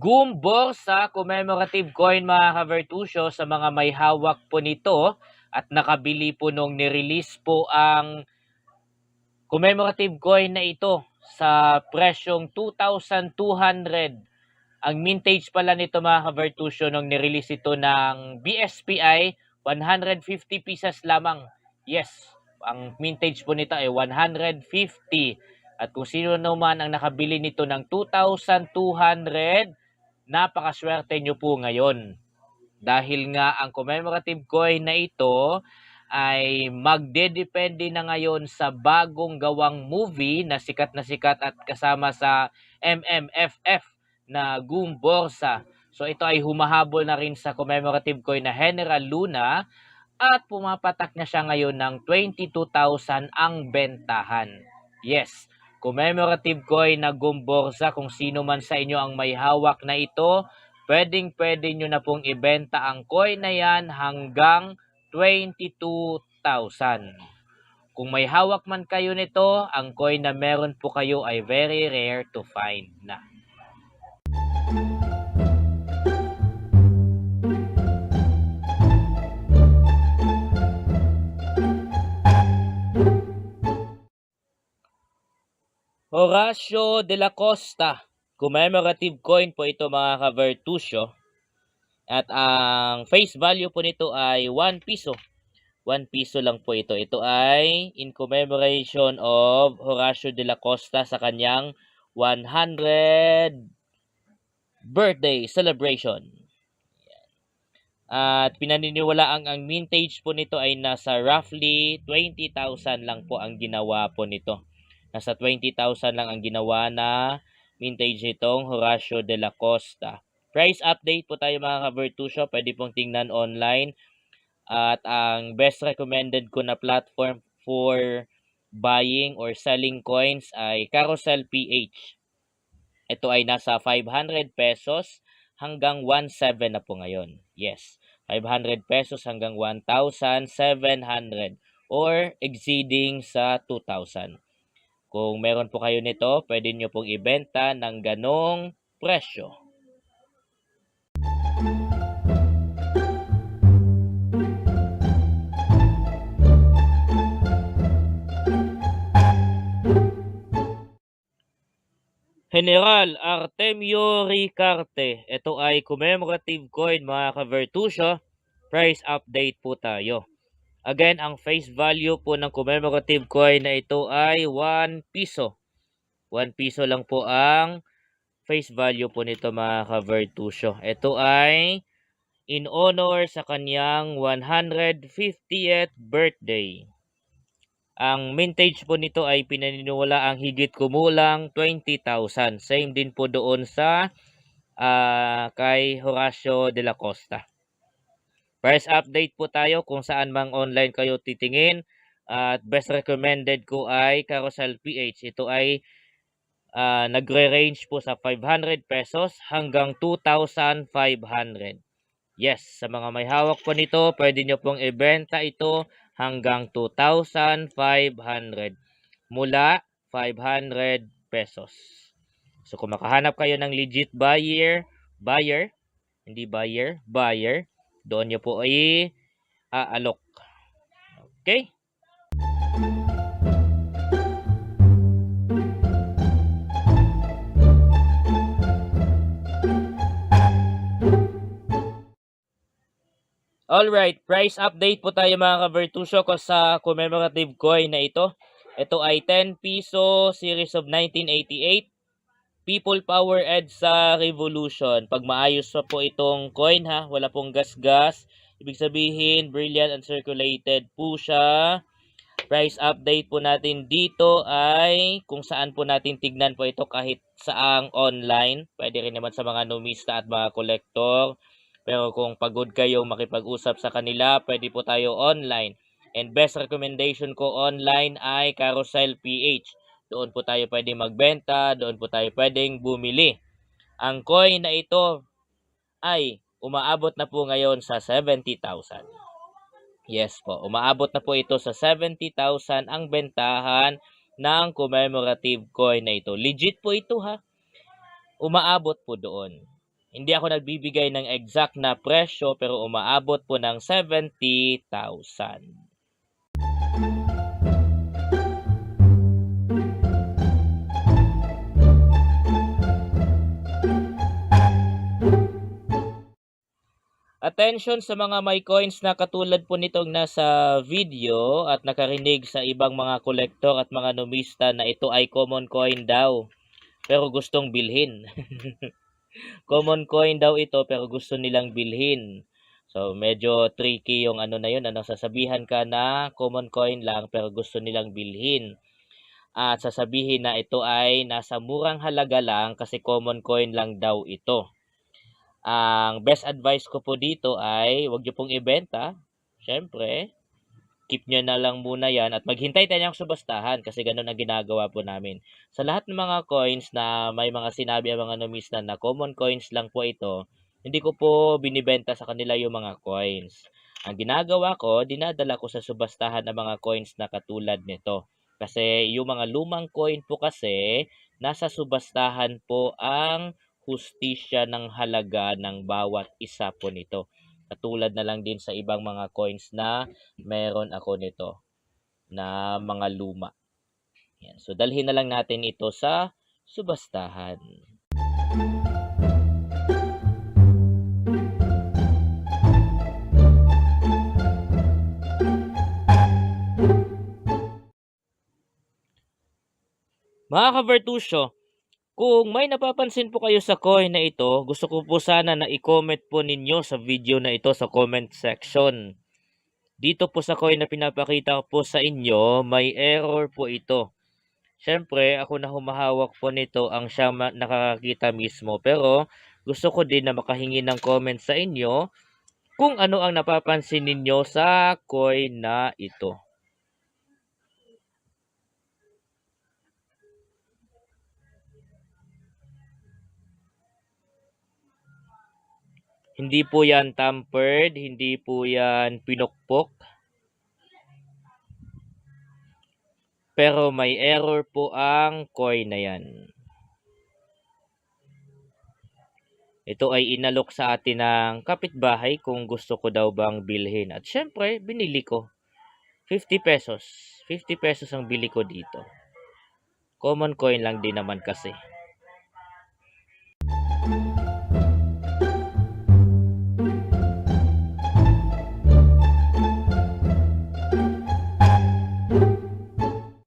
Gumbor sa commemorative coin mga ka-Vertusio sa mga may hawak po nito at nakabili po nung nirelease po ang commemorative coin na ito sa presyong 2,200. Ang mintage pala nito mga ka-Vertusio nung nirelease ito ng BSPI, 150 pieces lamang. Yes, ang mintage po nito ay 150. At kung sino naman ang nakabili nito ng 2,200, napakaswerte nyo po ngayon. Dahil nga ang commemorative coin na ito ay magdedepende na ngayon sa bagong gawang movie na sikat at kasama sa MMFF na Gumborsa. So ito ay humahabol na rin sa commemorative coin na General Luna at pumapatak na siya ngayon ng 22,000 ang bentahan. Yes, commemorative coin na Gumborsa, kung sino man sa inyo ang may hawak na ito, pwede nyo na pong ibenta ang coin na yan hanggang 22,000. Kung may hawak man kayo nito, ang coin na meron po kayo ay very rare to find na. Horacio de la Costa, commemorative coin po ito mga ka-Vertusio. At ang face value po nito ay 1 piso. 1 piso lang po ito. Ito ay in commemoration of Horacio de la Costa sa kanyang 100 birthday celebration. At pinaniniwalaang ang mintage po nito ay nasa roughly 20,000 lang po ang ginawa po nito. Nasa 20,000 lang ang ginawa na mintage itong Horacio de la Costa. Price update po tayo mga ka-Vertusio. Pwede pong tingnan online. At ang best recommended ko na platform for buying or selling coins ay Carousel PH. Ito ay nasa 500 pesos hanggang 1,700 na po ngayon. Yes, 500 pesos hanggang 1,700 or exceeding sa 2,000. Kung meron po kayo nito, pwede nyo pong ibenta ng ganong presyo. General Artemio Ricarte. Ito ay commemorative coin mga ka-Vertusio. Price update po tayo. Again, ang face value po ng commemorative coin na ito ay 1 piso. 1 piso lang po ang face value po nito mga ka-Vertusio. Ito ay in honor sa kanyang 150th birthday. Ang mintage po nito ay pinaniniwala ang higit kumulang 20,000. Same din po doon sa kay Horacio de la Costa. Price update po tayo kung saan mang online kayo titingin. At best recommended ko ay Carousel PH. Ito ay nagre-range po sa 500 pesos hanggang 2,500. Yes, sa mga may hawak po nito, pwede nyo pong ibenta ito hanggang 2,500 mula 500 pesos. So kung makahanap kayo ng legit buyer, doon nyo po ay aalok. Okay? Alright, price update po tayo mga ka-Vertusio ko sa commemorative coin na ito. Ito ay 10 piso series of 1988. People Power EDSA Revolution. Pag maayos pa po itong coin ha, wala pong gas-gas. Ibig sabihin, brilliant and circulated po siya. Price update po natin dito ay kung saan po natin tignan po ito kahit saang online. Pwede rin naman sa mga numista at mga kolektor. Pero kung pagod kayong makipag-usap sa kanila, pwede po tayo online. And best recommendation ko online ay Carousel PH. Doon po tayo pwedeng magbenta, doon po tayo pwedeng bumili. Ang coin na ito ay umaabot na po ngayon sa 70,000. Yes po, umaabot na po ito sa 70,000 ang bentahan ng commemorative coin na ito. Legit po ito ha. Umaabot po doon. Hindi ako nagbibigay ng exact na presyo pero umaabot po ng 70,000. Attention sa mga may coins na katulad po nitong nasa video at nakarinig sa ibang mga kolektor at mga numista na ito ay common coin daw pero gustong bilhin. Common coin daw ito pero gusto nilang bilhin. So medyo tricky yung ano na yun, sasabihan ka na common coin lang pero gusto nilang bilhin. At sasabihin na ito ay nasa murang halaga lang kasi common coin lang daw ito. Ang best advice ko po dito ay huwag niyo pong ibenta. Siyempre, keep nyo na lang muna yan at maghintay tayo ng subastahan kasi ganun ang ginagawa po namin. Sa lahat ng mga coins na may mga sinabi ang mga numista na common coins lang po ito, hindi ko po binibenta sa kanila yung mga coins. Ang ginagawa ko, dinadala ko sa subastahan ng mga coins na katulad nito. Kasi yung mga lumang coin po kasi, nasa subastahan po ang hustisya ng halaga ng bawat isa po nito. Katulad na lang din sa ibang mga coins na meron ako nito na mga luma. Yan. So, dalhin na lang natin ito sa subastahan. Mga ka-Vertusio, kung may napapansin po kayo sa coin na ito, gusto ko po sana na i-comment po ninyo sa video na ito sa comment section. Dito po sa coin na pinapakita ko po sa inyo, may error po ito. Siyempre, ako na humahawak po nito ang siyang nakakakita mismo. Pero gusto ko din na makahingi ng comment sa inyo kung ano ang napapansin ninyo sa coin na ito. Hindi po yan tampered, hindi po yan pinukpok. Pero may error po ang coin na yan. Ito ay inalok sa atin ng kapitbahay kung gusto ko daw bang bilhin. At syempre, binili ko. 50 pesos. 50 pesos ang bili ko dito. Common coin lang din naman kasi.